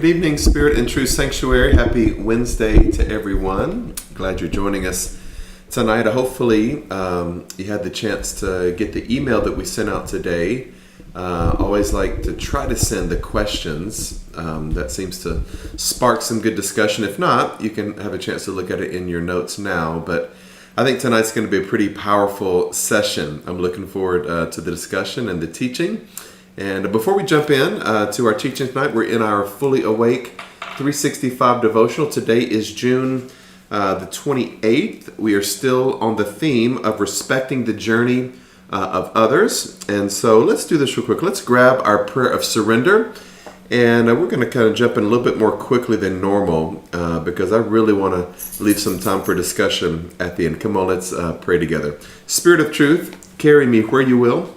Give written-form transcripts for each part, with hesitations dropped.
Good evening, Spirit and Truth Sanctuary. Happy Wednesday to everyone. Glad you're joining us tonight. Hopefully, you had the chance to get the email that we sent out today. Always like to try to send the questions. That seems to spark some good discussion. If not, you can have a chance to look at it in your notes now. But I think tonight's going to be a pretty powerful session. I'm looking forward to the discussion and the teaching. And before we jump in to our teaching tonight, we're in our Fully Awake 365 devotional. Today is June the 28th. We are still on the theme of respecting the journey of others. And so let's do this real quick. Let's grab our prayer of surrender. And we're going to kind of jump in a little bit more quickly than normal because I really want to leave some time for discussion at the end. Come on, let's pray together. Spirit of truth, carry me where you will.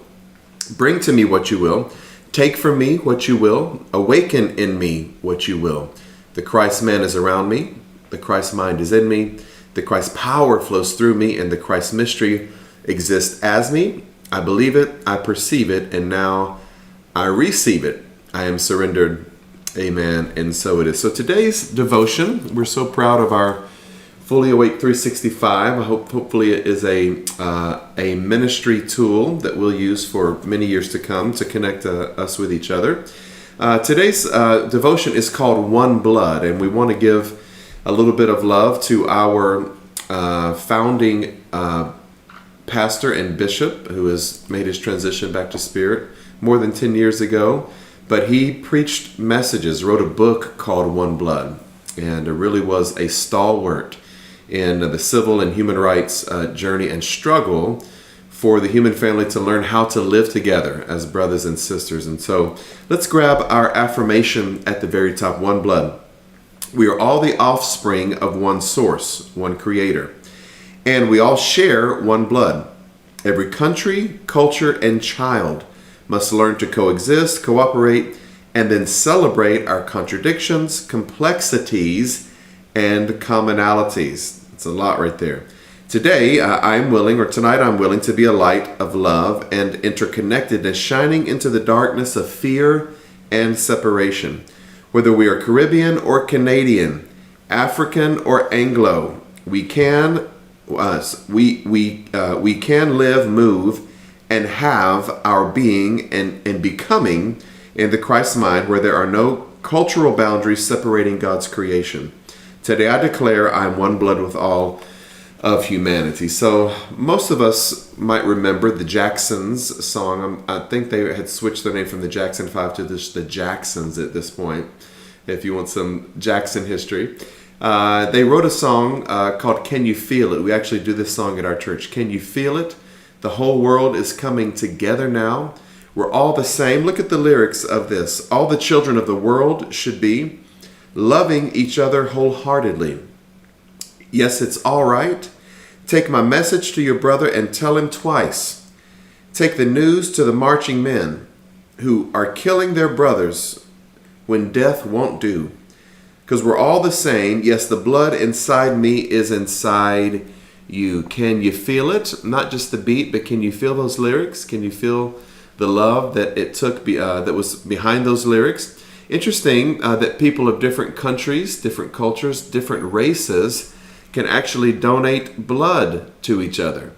Bring to me what you will. Take from me what you will. Awaken in me what you will. The Christ man is around me. The Christ mind is in me. The Christ power flows through me. And the Christ mystery exists as me. I believe it. I perceive it. And now I receive it. I am surrendered. Amen. And so it is. So today's devotion, we're so proud of our Fully Awake 365. Hopefully it is a ministry tool that we'll use for many years to come to connect us with each other. Today's devotion is called One Blood, and we want to give a little bit of love to our founding pastor and bishop who has made his transition back to spirit more than 10 years ago. But he preached messages, wrote a book called One Blood, and it really was a stalwart in the civil and human rights journey and struggle for the human family to learn how to live together as brothers and sisters. And so let's grab our affirmation at the very top. One blood. We are all the offspring of one source, one creator, and we all share one blood. Every country, culture, and child must learn to coexist, cooperate, and then celebrate our contradictions, complexities, and commonalities. It's a lot right there. Today, tonight I'm willing to be a light of love and interconnectedness, shining into the darkness of fear and separation. Whether we are Caribbean or Canadian, African or Anglo, we can live, move, and have our being and becoming in the Christ mind, where there are no cultural boundaries separating God's creation. Today I declare I am one blood with all of humanity. So most of us might remember the Jacksons song. I think they had switched their name from the Jackson 5 to the Jacksons at this point, if you want some Jackson history. They wrote a song called Can You Feel It? We actually do this song at our church. Can you feel it? The whole world is coming together now. We're all the same. Look at the lyrics of this. All the children of the world should be loving each other wholeheartedly. Yes, it's all right. Take my message to your brother and tell him twice. Take the news to the marching men who are killing their brothers when death won't do. Because we're all the same. Yes, the blood inside me is inside you. Can you feel it? Not just the beat, but can you feel those lyrics? Can you feel the love that it took that was behind those lyrics? Interesting that people of different countries, different cultures, different races can actually donate blood to each other.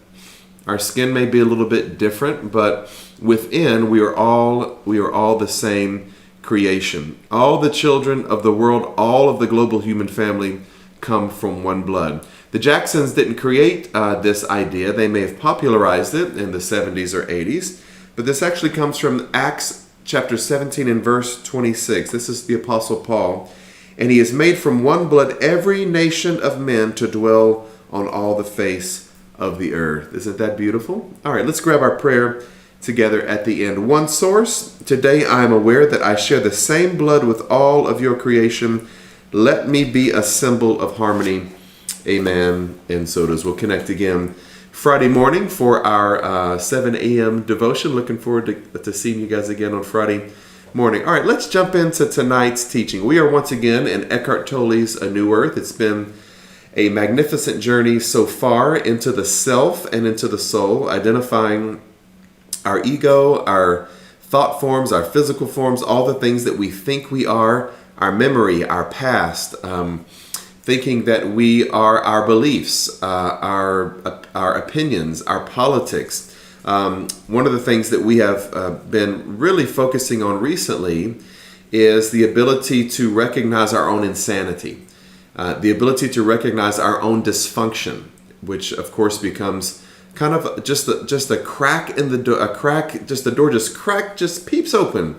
Our skin may be a little bit different, but within we are all the same creation. All the children of the world, all of the global human family come from one blood. The Jacksons didn't create this idea. They may have popularized it in the 70s or 80s, but this actually comes from Acts chapter 17 and verse 26. This is the Apostle Paul. And he has made from one blood every nation of men to dwell on all the face of the earth. Isn't that beautiful? All right, let's grab our prayer together at the end. One source. Today I am aware that I share the same blood with all of your creation. Let me be a symbol of harmony. Amen. And so does. We'll connect again Friday morning for our 7 a.m. devotion. Looking forward to seeing you guys again on Friday morning. All right, let's jump into tonight's teaching. We are once again in Eckhart Tolle's A New Earth. It's been a magnificent journey so far into the self and into the soul, identifying our ego, our thought forms, our physical forms, all the things that we think we are, our memory, our past, thinking that we are our beliefs, our opinions, our politics. One of the things that we have been really focusing on recently is the ability to recognize our own insanity, the ability to recognize our own dysfunction, which of course becomes kind of just a crack in the door, the door just peeps open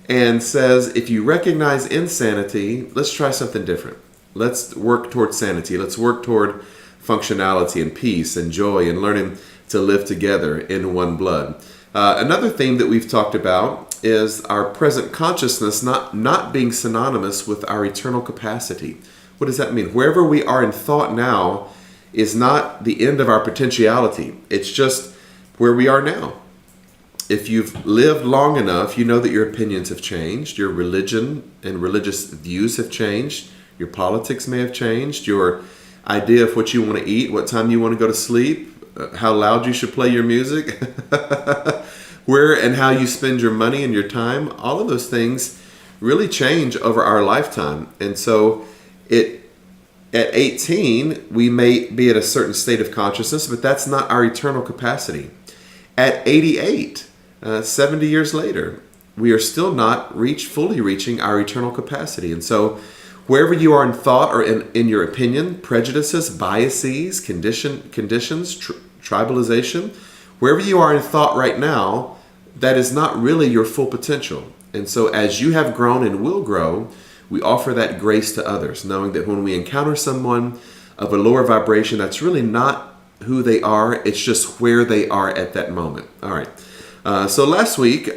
and says, if you recognize insanity, let's try something different. Let's work toward sanity. Let's work toward functionality and peace and joy and learning to live together in one blood. Another theme that we've talked about is our present consciousness not being synonymous with our eternal capacity. What does that mean? Wherever we are in thought now is not the end of our potentiality. It's just where we are now. If you've lived long enough, you know that your opinions have changed, your religion and religious views have changed, your politics may have changed, your idea of what you want to eat, what time you want to go to sleep, how loud you should play your music, where and how you spend your money and your time. All of those things really change over our lifetime. And so at 18, we may be at a certain state of consciousness, but that's not our eternal capacity. At 88, 70 years later, we are still not fully reaching our eternal capacity. And so wherever you are in thought or in your opinion, prejudices, biases, conditions, tribalization, wherever you are in thought right now, that is not really your full potential. And so as you have grown and will grow, we offer that grace to others, knowing that when we encounter someone of a lower vibration, that's really not who they are. It's just where they are at that moment. All right. So last week,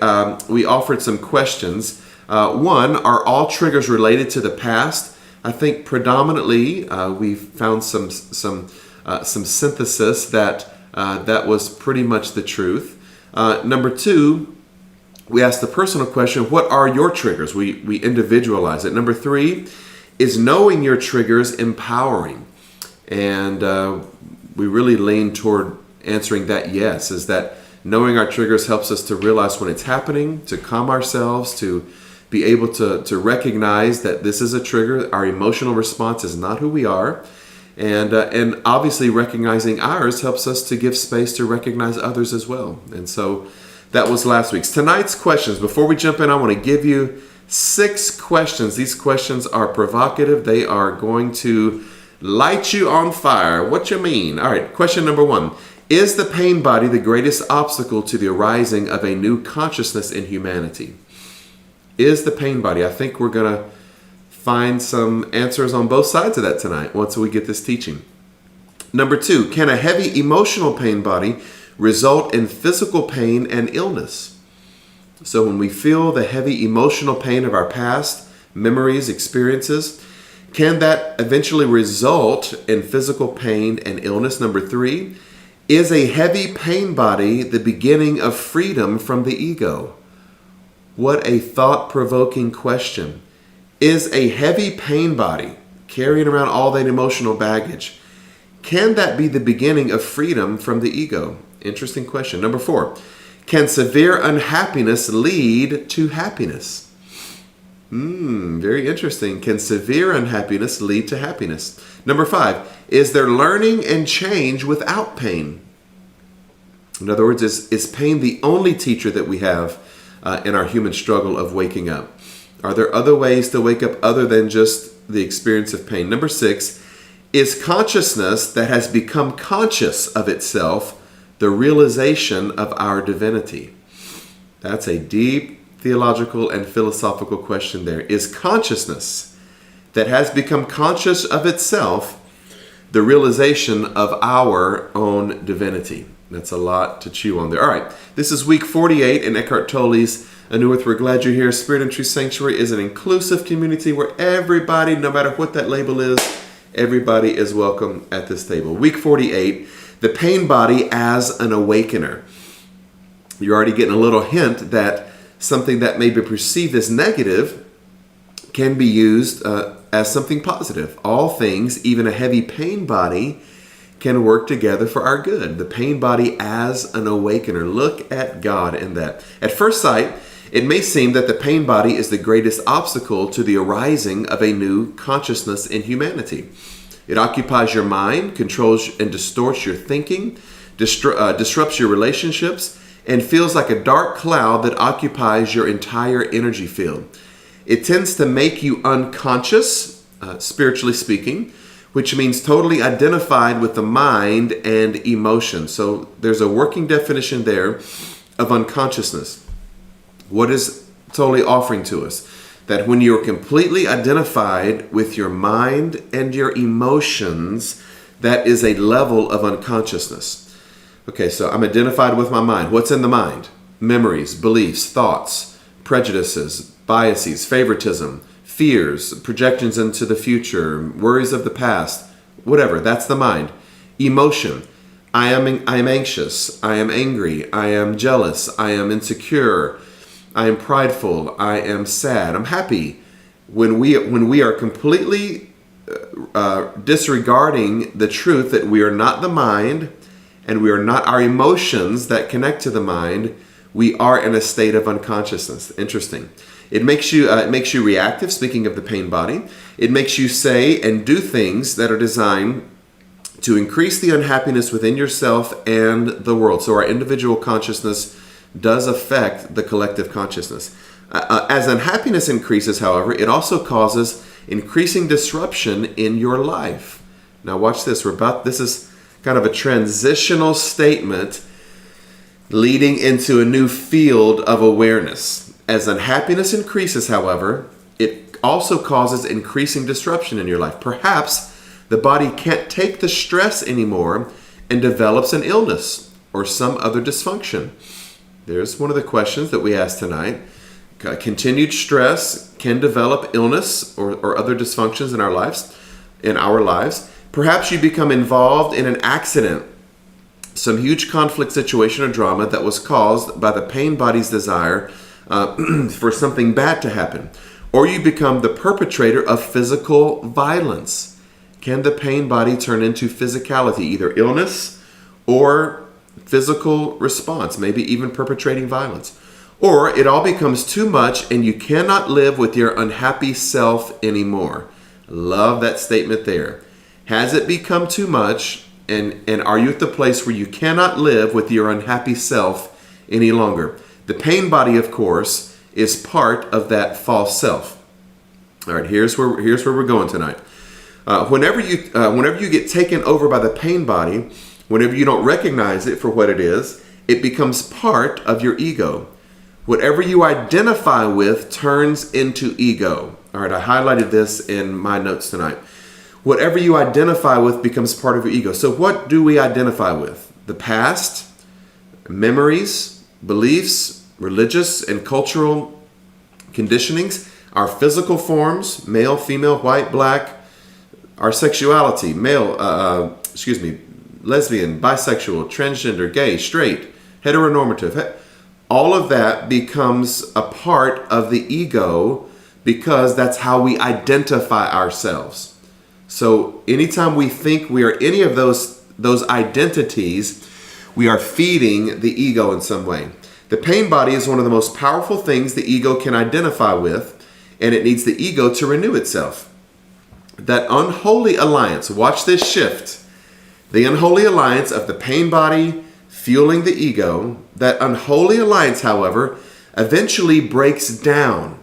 we offered some questions. One, are all triggers related to the past? I think predominantly we found some synthesis that was pretty much the truth. Number two, we asked the personal question, what are your triggers? We individualize it. Number three, is knowing your triggers empowering? And we really lean toward answering that yes, is that knowing our triggers helps us to realize when it's happening, to calm ourselves, to be able to recognize that this is a trigger. Our emotional response is not who we are. And obviously recognizing ours helps us to give space to recognize others as well. And so that was last week's. Tonight's questions, before we jump in, I want to give you 6 questions. These questions are provocative. They are going to light you on fire. What you mean? All right, question number 1. Is the pain body the greatest obstacle to the arising of a new consciousness in humanity? Is the pain body? I think we're going to find some answers on both sides of that tonight once we get this teaching. Number 2, can a heavy emotional pain body result in physical pain and illness? So when we feel the heavy emotional pain of our past, memories, experiences, can that eventually result in physical pain and illness? Number 3, is a heavy pain body the beginning of freedom from the ego? What a thought-provoking question. Is a heavy pain body, carrying around all that emotional baggage, can that be the beginning of freedom from the ego? Interesting question. Number 4, can severe unhappiness lead to happiness? Very interesting. Can severe unhappiness lead to happiness? Number 5, is there learning and change without pain? In other words, is pain the only teacher that we have in our human struggle of waking up? Are there other ways to wake up other than just the experience of pain? Number 6, is consciousness that has become conscious of itself the realization of our divinity? That's a deep theological and philosophical question there. Is consciousness that has become conscious of itself the realization of our own divinity? That's a lot to chew on there. All right, this is week 48 in Eckhart Tolle's A New Earth. We're glad you're here. Spirit and Truth Sanctuary is an inclusive community where everybody, no matter what that label is, everybody is welcome at this table. Week 48, the pain body as an awakener. You're already getting a little hint that something that may be perceived as negative can be used as something positive. All things, even a heavy pain body, can work together for our good. The pain body as an awakener. Look at God in that. At first sight, It may seem that the pain body is the greatest obstacle to the arising of a new consciousness in humanity. It occupies your mind, controls and distorts your thinking, disrupts your relationships, and feels like a dark cloud that occupies your entire energy field. It tends to make you unconscious, spiritually speaking, which means totally identified with the mind and emotion. So there's a working definition there of unconsciousness. What is Tolle offering to us? That when you're completely identified with your mind and your emotions, that is a level of unconsciousness. Okay, so I'm identified with my mind. What's in the mind? Memories, beliefs, thoughts, prejudices, biases, favoritism, fears, projections into the future, worries of the past, whatever. That's the mind. Emotion. I am anxious. I am angry. I am jealous. I am insecure. I am prideful. I am sad. I'm happy. When we are completely disregarding the truth that we are not the mind and we are not our emotions that connect to the mind, we are in a state of unconsciousness. Interesting. It makes you reactive, speaking of the pain body. It makes you say and do things that are designed to increase the unhappiness within yourself and the world. So our individual consciousness does affect the collective consciousness. As unhappiness increases, however, it also causes increasing disruption in your life. Now watch this. This is kind of a transitional statement leading into a new field of awareness. As unhappiness increases, however, it also causes increasing disruption in your life. Perhaps the body can't take the stress anymore and develops an illness or some other dysfunction. There's one of the questions that we asked tonight. Continued stress can develop illness or other dysfunctions in our lives. Perhaps you become involved in an accident, some huge conflict situation or drama that was caused by the pain body's desire for something bad to happen. Or you become the perpetrator of physical violence. Can the pain body turn into physicality, either illness or physical response, maybe even perpetrating violence? Or it all becomes too much and you cannot live with your unhappy self anymore. Love that statement there. Has it become too much, and are you at the place where you cannot live with your unhappy self any longer? The pain body, of course, is part of that false self. All right, here's where we're going tonight. Whenever you get taken over by the pain body, whenever you don't recognize it for what it is, it becomes part of your ego. Whatever you identify with turns into ego. All right, I highlighted this in my notes tonight. Whatever you identify with becomes part of your ego. So what do we identify with? The past, memories, beliefs, religious and cultural conditionings, our physical forms, male, female, white, black, our sexuality, lesbian, bisexual, transgender, gay, straight, heteronormative. All of that becomes a part of the ego because that's how we identify ourselves. So anytime we think we are any of those identities, we are feeding the ego in some way. The pain body is one of the most powerful things the ego can identify with, and it needs the ego to renew itself. That unholy alliance, watch this shift. The unholy alliance of the pain body fueling the ego, that unholy alliance, however, eventually breaks down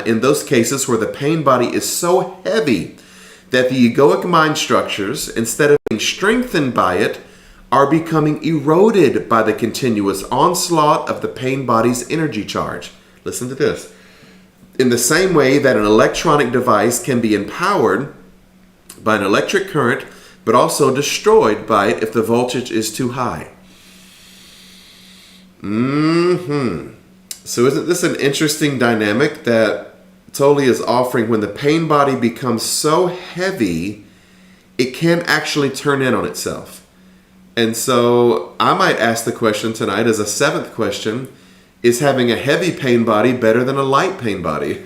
in those cases where the pain body is so heavy that the egoic mind structures, instead of being strengthened by it, are becoming eroded by the continuous onslaught of the pain body's energy charge. Listen to this. In the same way that an electronic device can be empowered by an electric current, but also destroyed by it if the voltage is too high. So isn't this an interesting dynamic that Tolle is offering? When the pain body becomes so heavy, it can actually turn in on itself. And so I might ask the question tonight as a seventh question, is having a heavy pain body better than a light pain body?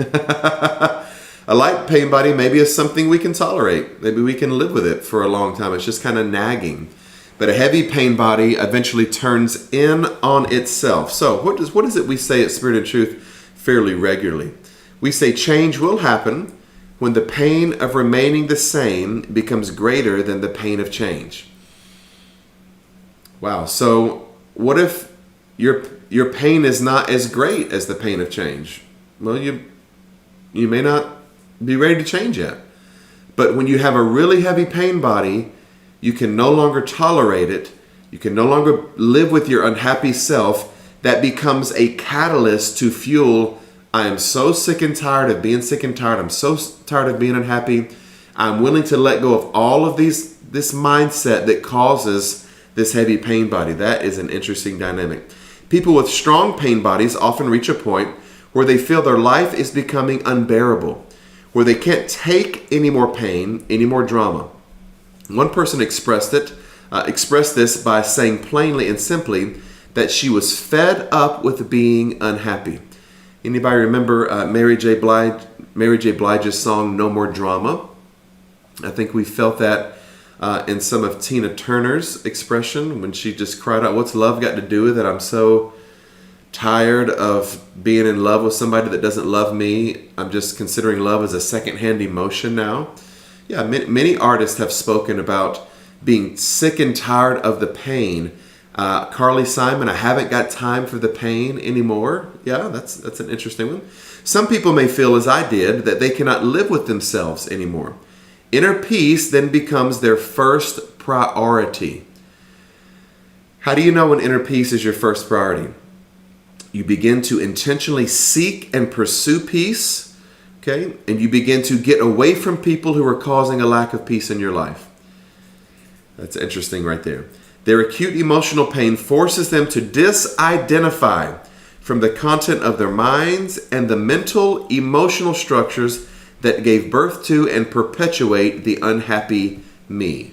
A light pain body maybe is something we can tolerate. Maybe we can live with it for a long time. It's just kind of nagging. But a heavy pain body eventually turns in on itself. So what is it we say at Spirit and Truth fairly regularly. We say change will happen when the pain of remaining the same becomes greater than the pain of change. Wow. So what if your pain is not as great as the pain of change? Well, you may not be ready to change yet. But when you have a really heavy pain body, you can no longer tolerate it. You can no longer live with your unhappy self. That becomes a catalyst to fuel, I am so sick and tired of being sick and tired. I'm so tired of being unhappy. I'm willing to let go of all of this mindset that causes this heavy pain body. That is an interesting dynamic. People with strong pain bodies often reach a point where they feel their life is becoming unbearable, where they can't take any more pain, any more drama. One person expressed this by saying plainly and simply that she was fed up with being unhappy. Anybody remember Mary J. Blige's song "No More Drama"? I think we felt that in some of Tina Turner's expression when she just cried out, "What's love got to do with it? I'm so tired of being in love with somebody that doesn't love me. I'm just considering love as a secondhand emotion now." Yeah, many artists have spoken about being sick and tired of the pain. Carly Simon, "I haven't got time for the pain anymore." Yeah, that's an interesting one. Some people may feel, as I did, that they cannot live with themselves anymore. Inner peace then becomes their first priority. How do you know when inner peace is your first priority? You begin to intentionally seek and pursue peace, okay? And you begin to get away from people who are causing a lack of peace in your life. That's interesting right there. Their acute emotional pain forces them to disidentify from the content of their minds and the mental, emotional structures that gave birth to and perpetuate the unhappy me.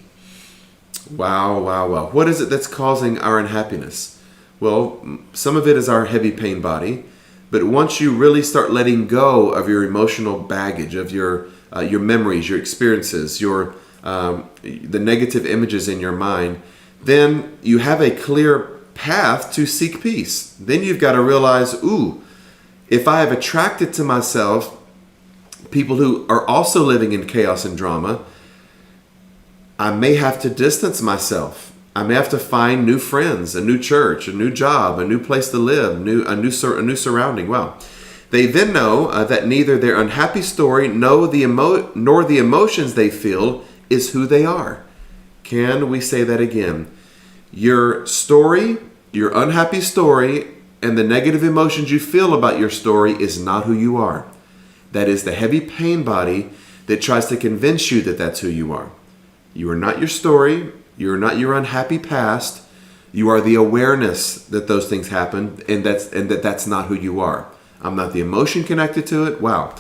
Wow. What is it that's causing our unhappiness? Well, some of it is our heavy pain body, but once you really start letting go of your emotional baggage, of your memories, your experiences, the negative images in your mind, then you have a clear path to seek peace. Then you've got to realize, if I have attracted to myself people who are also living in chaos and drama, I may have to distance myself. I may have to find new friends, a new church, a new job, a new place to live, a new surrounding. Wow. They then know that neither their unhappy story nor the emotions they feel is who they are. Can we say that again? Your story, your unhappy story, and the negative emotions you feel about your story is not who you are. That is the heavy pain body that tries to convince you that that's who you are. You are not your story. You are not your unhappy past. You are the awareness that those things happen, and that's not who you are. I'm not the emotion connected to it. Wow.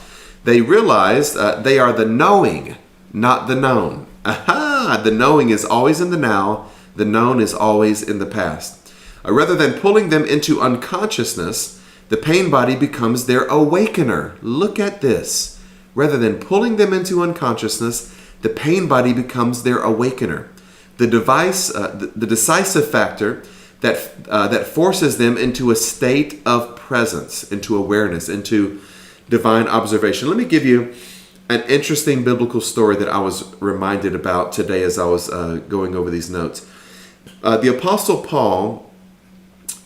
They realize they are the knowing, not the known. Aha! The knowing is always in the now. The known is always in the past. Rather than pulling them into unconsciousness, the pain body becomes their awakener. Look at this. Rather than pulling them into unconsciousness, the pain body becomes their awakener. The decisive factor that forces them into a state of presence, into awareness, into divine observation. Let me give you an interesting biblical story that I was reminded about today as I was going over these notes. The Apostle Paul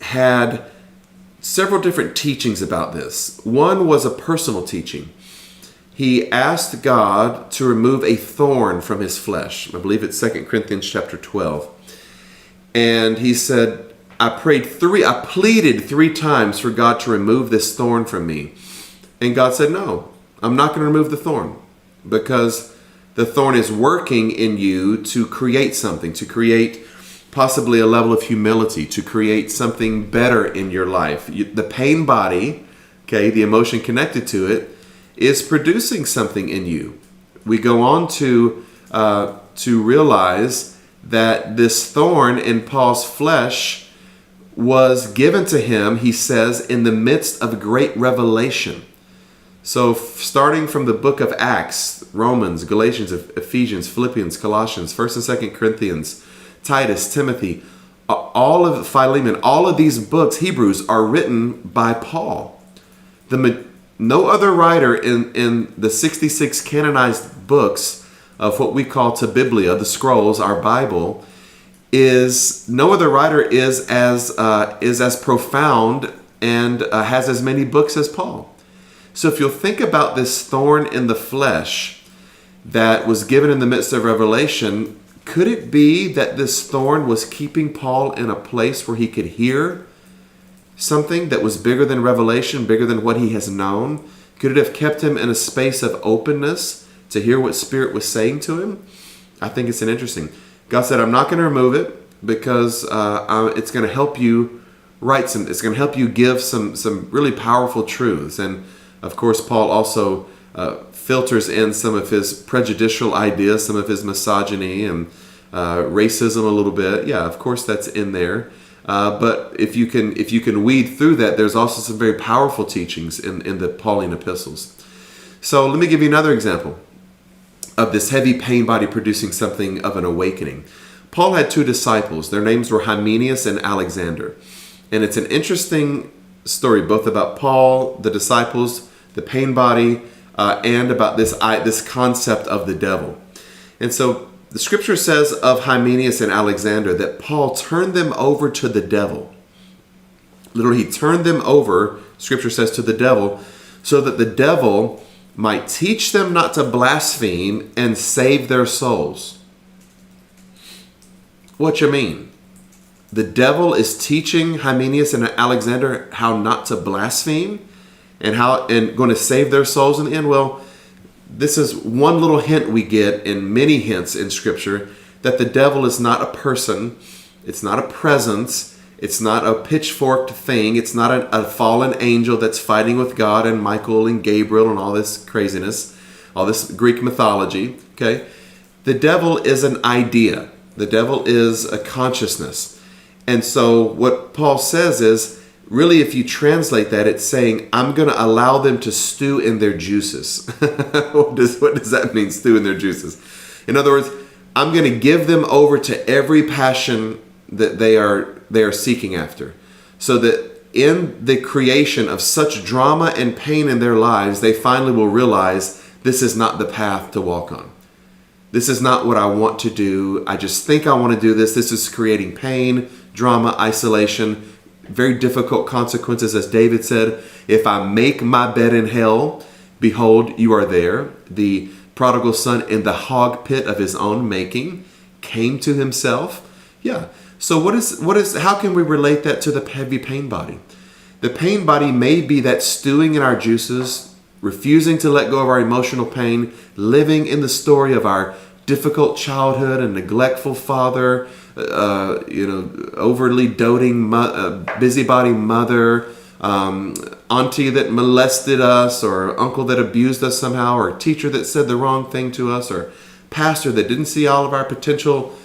had several different teachings about this. One was a personal teaching. He asked God to remove a thorn from his flesh. I believe it's 2 Corinthians chapter 12. And he said, I pleaded 3 times for God to remove this thorn from me. And God said, no, I'm not going to remove the thorn, because the thorn is working in you to create something, to create possibly a level of humility, to create something better in your life. The pain body, okay, the emotion connected to it, is producing something in you. We go on to realize that this thorn in Paul's flesh was given to him, he says, in the midst of great revelation. So starting from the book of Acts, Romans, Galatians, Ephesians, Philippians, Colossians, 1st and 2nd Corinthians, Titus, Timothy, all of Philemon, all of these books, Hebrews, are written by Paul. No other writer in the 66 canonized books of what we call to Biblia, the scrolls, our Bible, no other writer is as profound and has as many books as Paul. So if you'll think about this thorn in the flesh that was given in the midst of Revelation, could it be that this thorn was keeping Paul in a place where he could hear something that was bigger than revelation, bigger than what he has known? Could it have kept him in a space of openness to hear what Spirit was saying to him? I think it's interesting. God said, I'm not going to remove it because it's going to help you it's going to help you give some really powerful truths. And of course, Paul also filters in some of his prejudicial ideas, some of his misogyny and racism a little bit. Yeah, of course that's in there. But if you can weed through that, there's also some very powerful teachings in the Pauline epistles. So let me give you another example of this heavy pain body producing something of an awakening. Paul had two disciples. Their names were Hymenaeus and Alexander. And it's an interesting story, both about Paul, the disciples, the pain body, and about this concept of the devil. And so the scripture says of Hymenaeus and Alexander that Paul turned them over to the devil. Literally, he turned them over, scripture says, to the devil, so that the devil might teach them not to blaspheme and save their souls. What you mean? The devil is teaching Hymenaeus and Alexander how not to blaspheme and going to save their souls in the end. Well, this is one little hint we get in many hints in Scripture that the devil is not a person, it's not a presence, it's not a pitchforked thing, it's not a fallen angel that's fighting with God and Michael and Gabriel and all this craziness, all this Greek mythology. Okay, the devil is an idea. The devil is a consciousness. And so what Paul says is, really, if you translate that, it's saying, I'm going to allow them to stew in their juices. What does that mean, stew in their juices? In other words, I'm going to give them over to every passion that they are seeking after. So that in the creation of such drama and pain in their lives, they finally will realize this is not the path to walk on. This is not what I want to do. I just think I want to do this. This is creating pain, drama, isolation, very difficult consequences. As David said, if I make my bed in hell, behold, you are there. The prodigal son in the hog pit of his own making came to himself. Yeah. So how can we relate that to the heavy pain body? The pain body may be that stewing in our juices, refusing to let go of our emotional pain, living in the story of our difficult childhood and neglectful father, overly doting busybody mother, auntie that molested us, or uncle that abused us somehow, or teacher that said the wrong thing to us, or pastor that didn't see all of our potential.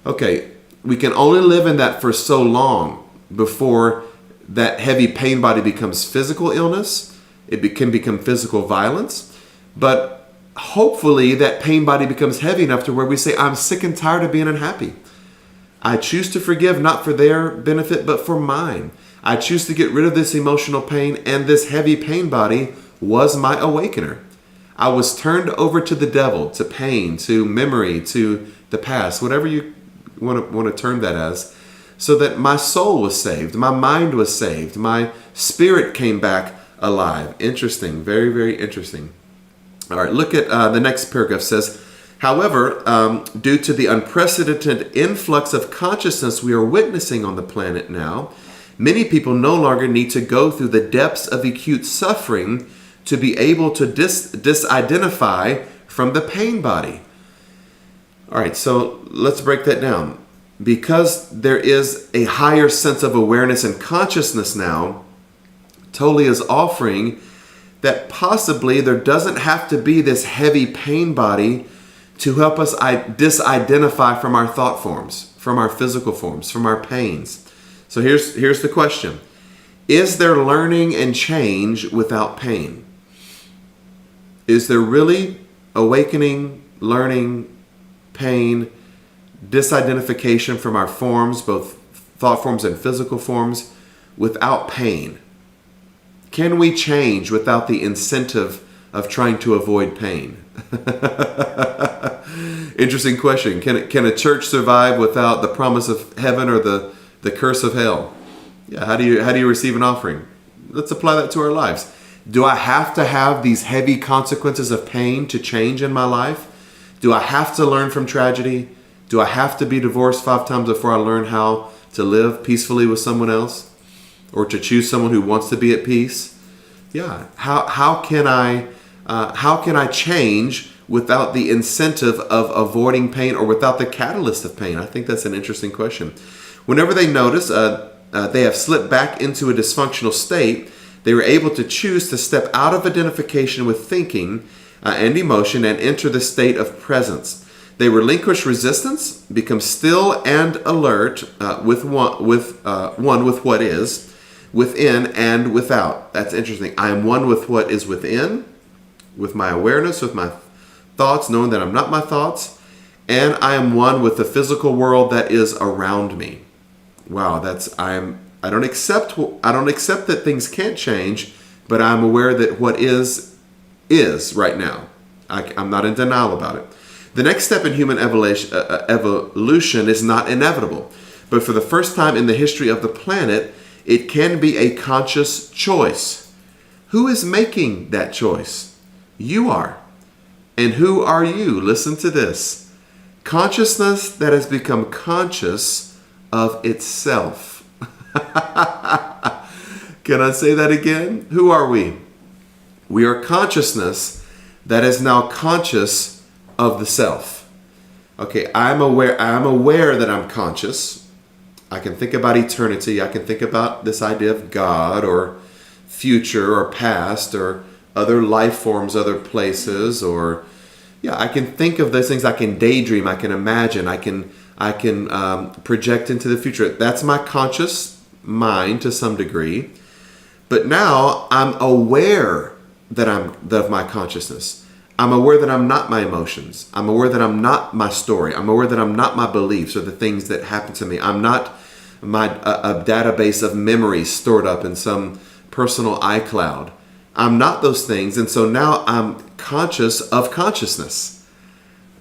Okay, we can only live in that for so long before that heavy pain body becomes physical illness. It can become physical violence, but hopefully that pain body becomes heavy enough to where we say, I'm sick and tired of being unhappy. I choose to forgive, not for their benefit, but for mine. I choose to get rid of this emotional pain, and this heavy pain body was my awakener. I was turned over to the devil, to pain, to memory, to the past, whatever you want to term that as, so that my soul was saved, my mind was saved, my spirit came back alive. Interesting. Very, very interesting. All right, look at the next paragraph. Says, however, due to the unprecedented influx of consciousness we are witnessing on the planet now, many people no longer need to go through the depths of acute suffering to be able to disidentify from the pain body. All right, so let's break that down. Because there is a higher sense of awareness and consciousness now, Tolle is offering that possibly there doesn't have to be this heavy pain body to help us disidentify from our thought forms, from our physical forms, from our pains. So here's the question. Is there learning and change without pain? Is there really awakening, learning, pain, disidentification from our forms, both thought forms and physical forms, without pain? Can we change without the incentive of trying to avoid pain? Interesting question. Can a church survive without the promise of heaven or the curse of hell? Yeah. How do you receive an offering? Let's apply that to our lives. Do I have to have these heavy consequences of pain to change in my life? Do I have to learn from tragedy? Do I have to be divorced 5 times before I learn how to live peacefully with someone else? Or to choose someone who wants to be at peace? Yeah. How can I change without the incentive of avoiding pain or without the catalyst of pain? I think that's an interesting question. Whenever they notice they have slipped back into a dysfunctional state, they were able to choose to step out of identification with thinking and emotion and enter the state of presence. They relinquish resistance, become still and alert with one with what is within and without. That's interesting. I am one with what is within, with my awareness, with my thoughts, knowing that I'm not my thoughts, and I am one with the physical world that is around me. Wow, I don't accept that things can't change, but I'm aware that what is right now. I'm not in denial about it. The next step in human evolution is not inevitable, but for the first time in the history of the planet, it can be a conscious choice. Who is making that choice? You are. And who are you? Listen to this. Consciousness that has become conscious of itself. Can I say that again? Who are we? We are consciousness that is now conscious of the self. Okay, I'm aware that I'm conscious. I can think about eternity. I can think about this idea of God or future or past or other life forms, other places, or I can think of those things. I can daydream. I can imagine. I can project into the future. That's my conscious mind to some degree. But now I'm aware of my consciousness. I'm aware that I'm not my emotions. I'm aware that I'm not my story. I'm aware that I'm not my beliefs or the things that happen to me. I'm not a database of memories stored up in some personal iCloud. I'm not those things. And so now I'm conscious of consciousness.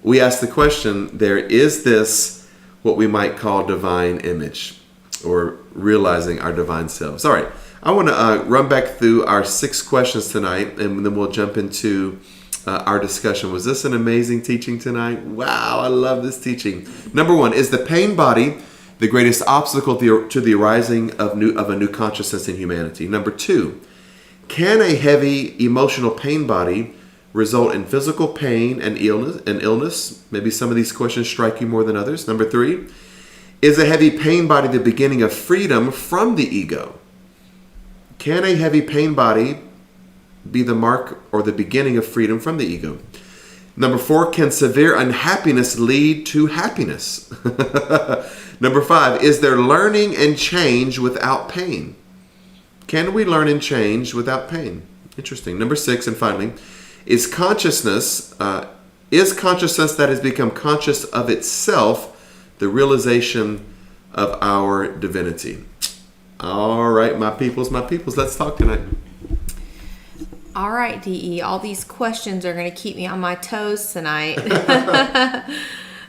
We ask the question, there is this, what we might call divine image, or realizing our divine selves. All right, I want to run back through our 6 questions tonight, and then we'll jump into our discussion. Was this an amazing teaching tonight? Wow, I love this teaching. Number 1, is the pain body the greatest obstacle to the arising of a new consciousness in humanity? Number 2, can a heavy emotional pain body result in physical pain and illness? Maybe some of these questions strike you more than others. Number 3, is a heavy pain body the beginning of freedom from the ego? Can a heavy pain body be the mark or the beginning of freedom from the ego? Number 4, can severe unhappiness lead to happiness? Number 5, is there learning and change without pain? Can we learn and change without pain? Interesting. Number 6, and finally, is consciousness that has become conscious of itself the realization of our divinity? All right, my peoples, let's talk tonight. All right, D.E., all these questions are going to keep me on my toes tonight.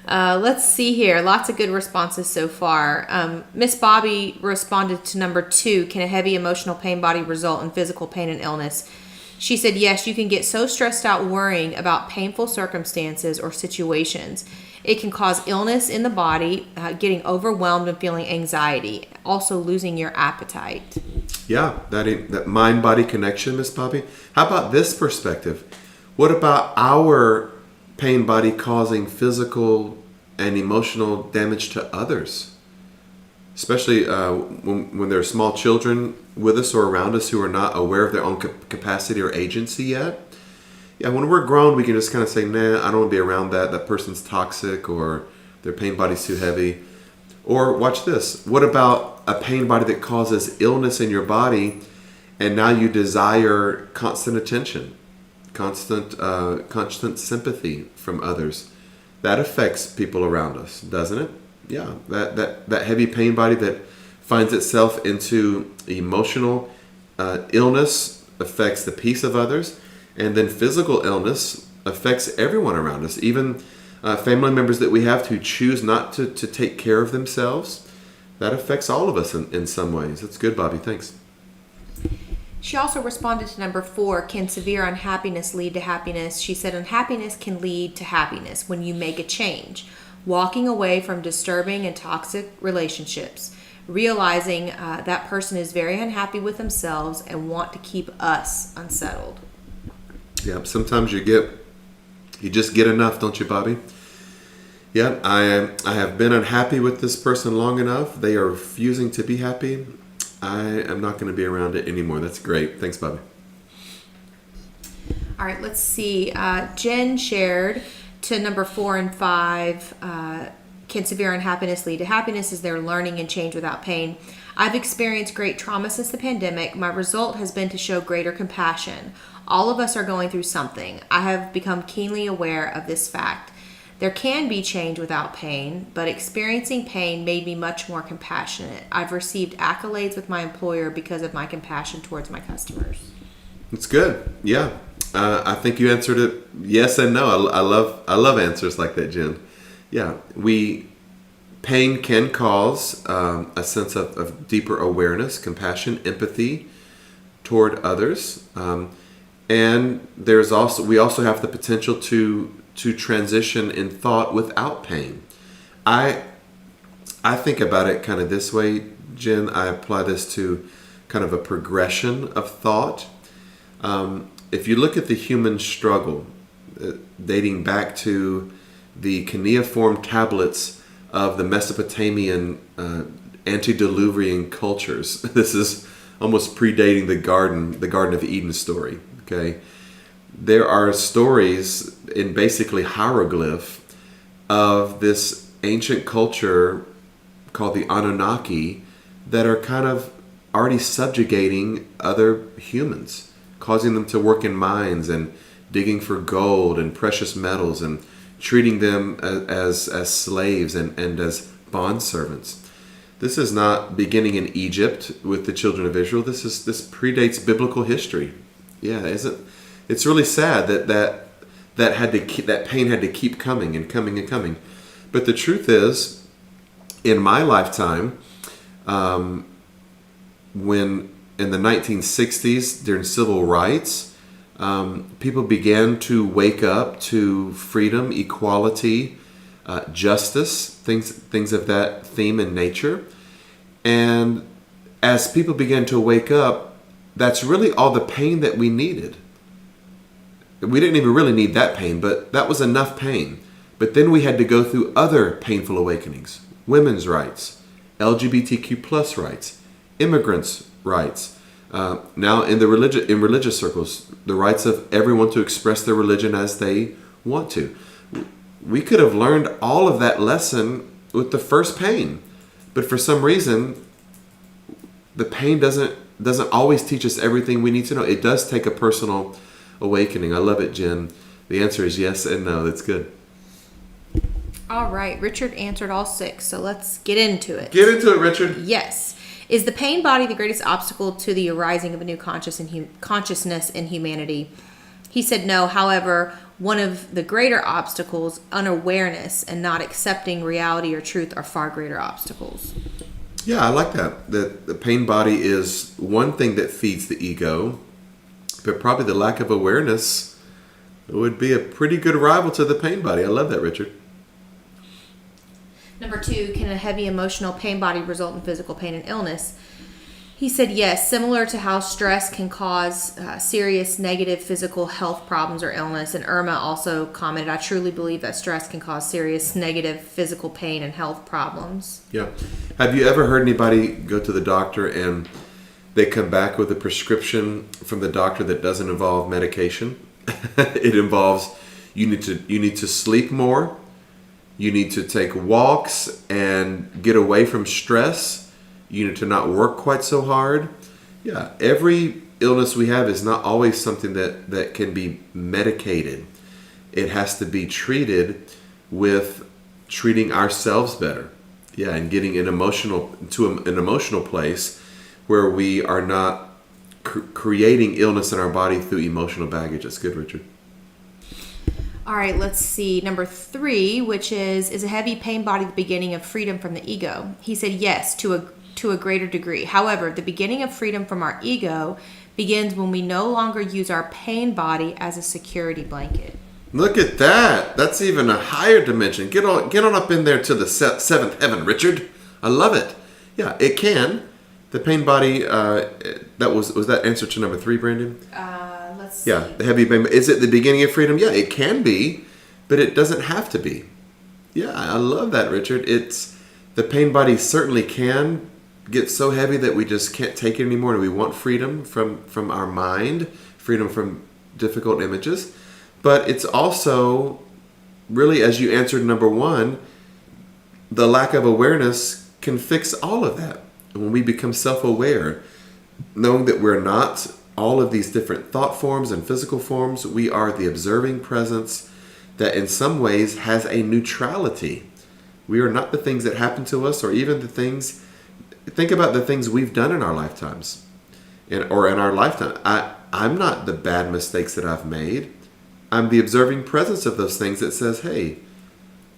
Let's see here. Lots of good responses so far. Miss Bobby responded to number 2, can a heavy emotional pain body result in physical pain and illness? She said, yes, you can get so stressed out worrying about painful circumstances or situations. It can cause illness in the body, getting overwhelmed and feeling anxiety, also losing your appetite. Yeah, that mind-body connection, Miss Bobby. How about this perspective? What about our pain body causing physical and emotional damage to others? Especially when there are small children with us or around us who are not aware of their own capacity or agency yet. Yeah, when we're grown, we can just kind of say, nah, I don't want to be around that. That person's toxic, or their pain body's too heavy. Or watch this. What about a pain body that causes illness in your body, and now you desire constant attention, constant sympathy from others? That affects people around us, doesn't it? Yeah, that heavy pain body that finds itself into emotional illness affects the peace of others, and then physical illness affects everyone around us, even family members that we have who choose not to take care of themselves. That affects all of us in some ways. That's good, Bobby. Thanks. She also responded to number 4, can severe unhappiness lead to happiness? She said, unhappiness can lead to happiness when you make a change, walking away from disturbing and toxic relationships, realizing that person is very unhappy with themselves and want to keep us unsettled. Yeah, sometimes you just get enough, don't you, Bobby? Yeah, I have been unhappy with this person long enough. They are refusing to be happy. I am not going to be around it anymore. That's great. Thanks, Bobby. All right, let's see. Jen shared to number 4 and 5, can severe unhappiness lead to happiness as they're learning and change without pain? I've experienced great trauma since the pandemic. My result has been to show greater compassion. All of us are going through something. I have become keenly aware of this fact. There can be change without pain, but experiencing pain made me much more compassionate. I've received accolades with my employer because of my compassion towards my customers. It's good. Yeah. I think you answered it yes and no. I love answers like that, Jen. Yeah. Pain can cause a sense of deeper awareness, compassion, empathy toward others. And we also have the potential to transition in thought without pain. I think about it kind of this way, Jen. I apply this to kind of a progression of thought. If you look at the human struggle, dating back to the cuneiform tablets of the Mesopotamian antediluvian cultures, this is almost predating the Garden of Eden story. Okay. There are stories in basically hieroglyph of this ancient culture called the Anunnaki that are kind of already subjugating other humans, causing them to work in mines and digging for gold and precious metals and treating them as slaves and as bondservants. This is not beginning in Egypt with the children of Israel. This predates biblical history. Yeah, it's really sad that pain had to keep coming and coming and coming. But the truth is, in my lifetime, when in the 1960s during civil rights, people began to wake up to freedom, equality, justice, things of that theme and nature. And as people began to wake up, that's really all the pain that we needed. We didn't even really need that pain, but that was enough pain. But then we had to go through other painful awakenings. Women's rights, LGBTQ plus rights, immigrants' rights. Now in religious circles, the rights of everyone to express their religion as they want to. We could have learned all of that lesson with the first pain. But for some reason, the pain doesn't always teach us everything we need to know. It does take a personal awakening. I love it, Jen. The answer is yes and no. That's good. All right. Richard answered all 6, so let's get into it. Get into it, Richard. Yes. Is the pain body the greatest obstacle to the arising of a new consciousness in humanity? He said no. However, one of the greater obstacles, unawareness and not accepting reality or truth, are far greater obstacles. Yeah, I like that. The pain body is one thing that feeds the ego, but probably the lack of awareness would be a pretty good rival to the pain body. I love that, Richard. Number 2, can a heavy emotional pain body result in physical pain and illness? He said yes, similar to how stress can cause serious negative physical health problems or illness. And Irma also commented, I truly believe that stress can cause serious negative physical pain and health problems. Yeah. Have you ever heard anybody go to the doctor and they come back with a prescription from the doctor that doesn't involve medication? It involves you need to sleep more. You need to take walks and get away from stress. You need to not work quite so hard. Yeah, every illness we have is not always something that can be medicated. It has to be treated with treating ourselves better. Yeah, and getting an emotional place where we are not creating illness in our body through emotional baggage. That's good, Richard. All right, let's see. Number 3, which is a heavy pain body the beginning of freedom from the ego? He said yes, to a greater degree. However, the beginning of freedom from our ego begins when we no longer use our pain body as a security blanket. Look at that. That's even a higher dimension. Get on up in there to the seventh heaven, Richard. I love it. Yeah, it can. The pain body, was that answer to number 3, Brandon? Let's see. Yeah, the heavy pain. Is it the beginning of freedom? Yeah, it can be, but it doesn't have to be. Yeah, I love that, Richard. The pain body certainly can get so heavy that we just can't take it anymore, and we want freedom from our mind, freedom from difficult images. But it's also really, as you answered number 1, the lack of awareness can fix all of that. When we become self-aware, knowing that we're not all of these different thought forms and physical forms, we are the observing presence that in some ways has a neutrality. We are not the things that happen to us, or even the things, think about the things we've done in our lifetimes, or in our lifetime. I'm not the bad mistakes that I've made. I'm the observing presence of those things that says, hey,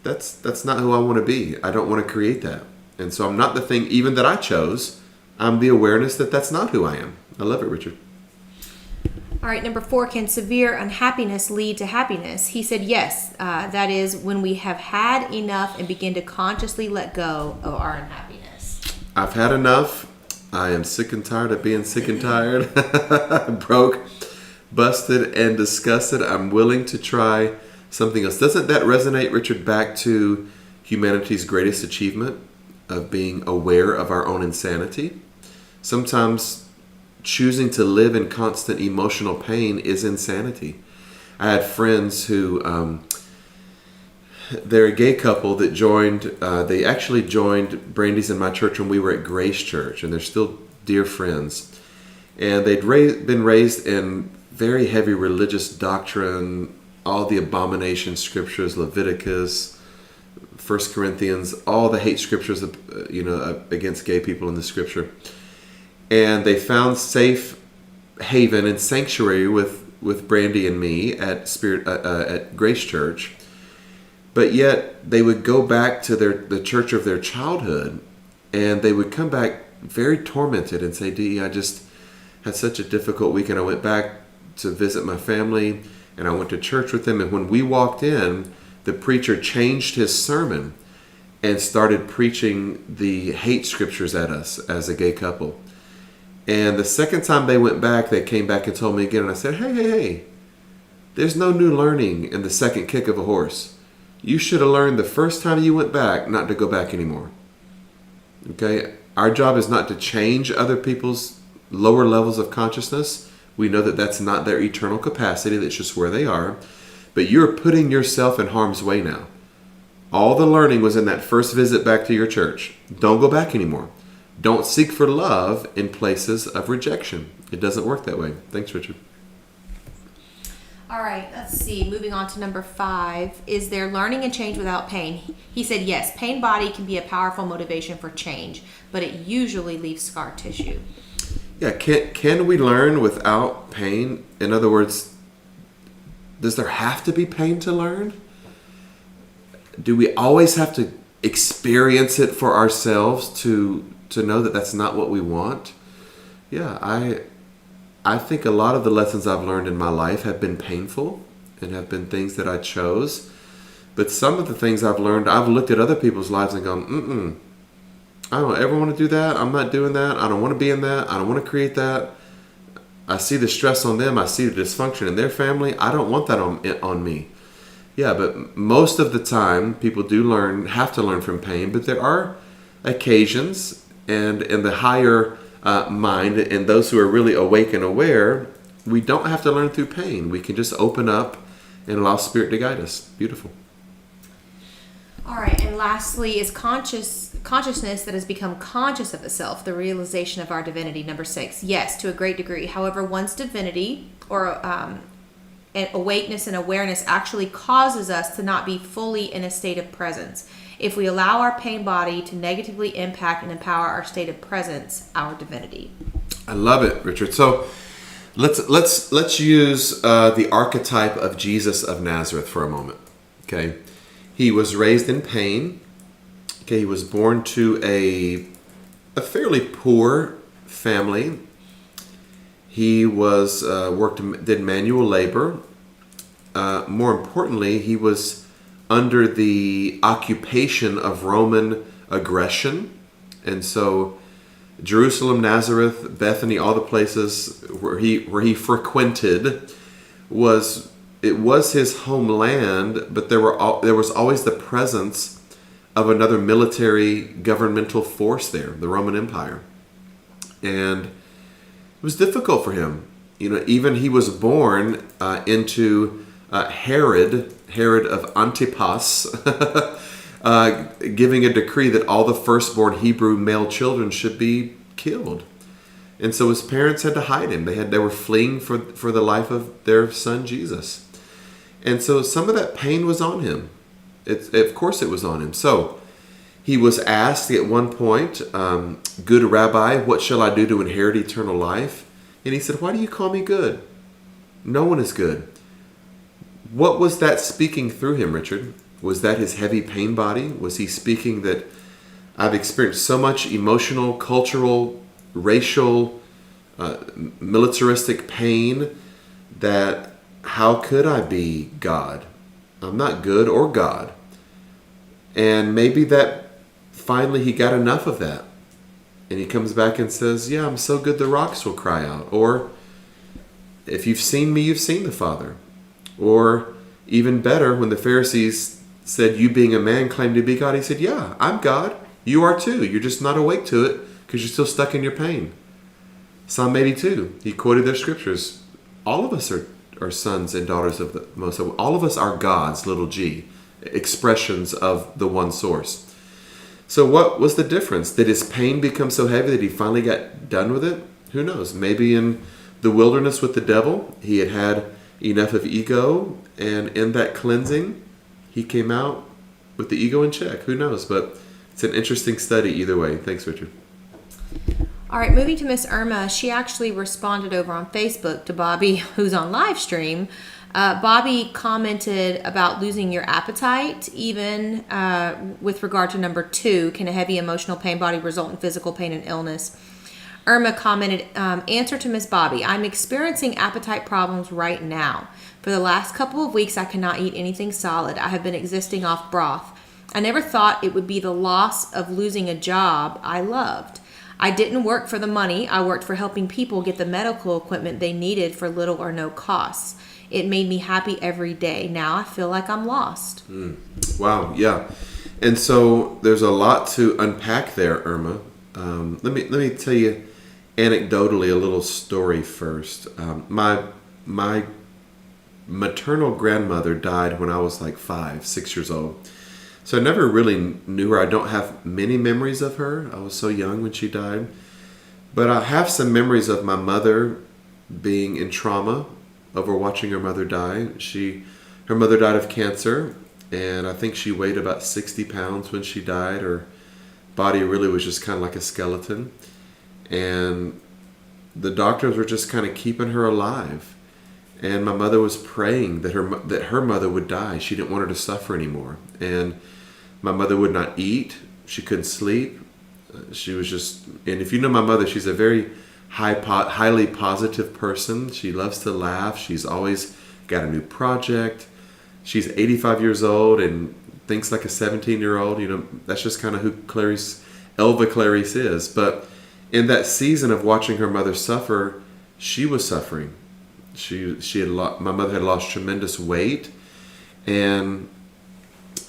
that's not who I want to be. I don't want to create that. And so I'm not the thing even that I chose. I'm the awareness that that's not who I am. I love it, Richard. All right, number 4, can severe unhappiness lead to happiness? He said yes. That is when we have had enough and begin to consciously let go of our unhappiness. I've had enough. I am sick and tired of being sick and tired. Broke, busted, and disgusted. I'm willing to try something else. Doesn't that resonate, Richard, back to humanity's greatest achievement of being aware of our own insanity? Sometimes choosing to live in constant emotional pain is insanity. I had friends who, they're a gay couple that joined, they actually joined Brandy's and my church when we were at Grace Church, and they're still dear friends. And they'd been raised in very heavy religious doctrine, all the abomination scriptures, Leviticus, 1 Corinthians, all the hate scriptures, against gay people in the scripture. And they found safe haven and sanctuary with Brandy and me at Grace Church. But yet they would go back to the church of their childhood, and they would come back very tormented and say, D.E., I just had such a difficult week, and I went back to visit my family, and I went to church with them. And when we walked in, the preacher changed his sermon and started preaching the hate scriptures at us as a gay couple. And the second time they went back, they came back and told me again, and I said, hey, there's no new learning in the second kick of a horse. You should have learned the first time you went back not to go back anymore. Okay? Our job is not to change other people's lower levels of consciousness. We know that that's not their eternal capacity. That's just where they are. But you're putting yourself in harm's way now. All the learning was in that first visit back to your church. Don't go back anymore. Don't seek for love in places of rejection. It doesn't work that way. Thanks, Richard. All right, let's see. Moving on to number 5. Is there learning and change without pain? He said yes. Pain body can be a powerful motivation for change, but it usually leaves scar tissue. Yeah, can we learn without pain? In other words, does there have to be pain to learn? Do we always have to experience it for ourselves to know that that's not what we want? Yeah, I think a lot of the lessons I've learned in my life have been painful and have been things that I chose. But some of the things I've learned, I've looked at other people's lives and gone, I don't ever want to do that. I'm not doing that. I don't want to be in that. I don't want to create that. I see the stress on them. I see the dysfunction in their family. I don't want that on me. Yeah, but most of the time, people have to learn from pain. But there are occasions, and in the higher mind, and those who are really awake and aware, we don't have to learn through pain. We can just open up and allow Spirit to guide us. Beautiful. All right, and lastly, is consciousness that has become conscious of itself, the realization of our divinity? Number 6, yes, to a great degree. However, one's divinity or and awakeness and awareness actually causes us to not be fully in a state of presence. If we allow our pain body to negatively impact and empower our state of presence, our divinity. I love it, Richard. So let's use the archetype of Jesus of Nazareth for a moment. Okay, he was raised in pain. Okay, he was born to a fairly poor family. He was did manual labor. More importantly, he was under the occupation of Roman aggression, and so Jerusalem, Nazareth, Bethany, all the places where he frequented was his homeland, but there was always the presence of another military governmental force there, the Roman Empire. And it was difficult for him. Even he was born into Herod of Antipas, giving a decree that all the firstborn Hebrew male children should be killed. And so his parents had to hide him. They were fleeing for the life of their son Jesus. And so some of that pain was on him. Of course it was on him. So he was asked at one point, "Good Rabbi, what shall I do to inherit eternal life?" And he said, "Why do you call me good? No one is good." What was that speaking through him, Richard? Was that his heavy pain body? Was he speaking that I've experienced so much emotional, cultural, racial, militaristic pain that how could I be God? I'm not good or God. And maybe that finally he got enough of that. And he comes back and says, "Yeah, I'm so good the rocks will cry out." Or, "If you've seen me, you've seen the Father." Or even better, when the Pharisees said, "You being a man claim to be God," he said, "Yeah, I'm God. You are too. You're just not awake to it because you're still stuck in your pain." Psalm 82, he quoted their scriptures. All of us are sons and daughters of the Most High. All of us are gods, little g, expressions of the one source. So what was the difference? Did his pain become so heavy that he finally got done with it? Who knows? Maybe in the wilderness with the devil, he had enough of ego, and in that cleansing, he came out with the ego in check. Who knows? But it's an interesting study either way. Thanks, Richard. All right, moving to Miss Irma, she actually responded over on Facebook to Bobby, who's on live stream. Bobby commented about losing your appetite, even with regard to number 2, can a heavy emotional pain body result in physical pain and illness? Irma commented, answer to Miss Bobby, I'm experiencing appetite problems right now. For the last couple of weeks, I cannot eat anything solid. I have been existing off broth. I never thought it would be the loss of losing a job I loved. I didn't work for the money. I worked for helping people get the medical equipment they needed for little or no costs. It made me happy every day. Now I feel like I'm lost. Wow, yeah. And so there's a lot to unpack there, Irma. Let me tell you anecdotally a little story first. My maternal grandmother died when I was like 5-6 years old. So I never really knew her. I don't have many memories of her. I was so young when she died. But I have some memories of my mother being in trauma over watching her mother die. Her mother died of cancer, and I think she weighed about 60 pounds when she died. Her body really was just kind of like a skeleton. And the doctors were just kind of keeping her alive. And my mother was praying that her mother would die. She didn't want her to suffer anymore. And my mother would not eat. She couldn't sleep. She was just, and if you know my mother, she's a very highly positive person. She loves to laugh. She's always got a new project. She's 85 years old and thinks like a 17-year-old. That's just kind of who Elva Clarice is. But in that season of watching her mother suffer, she was suffering. My mother had lost tremendous weight, and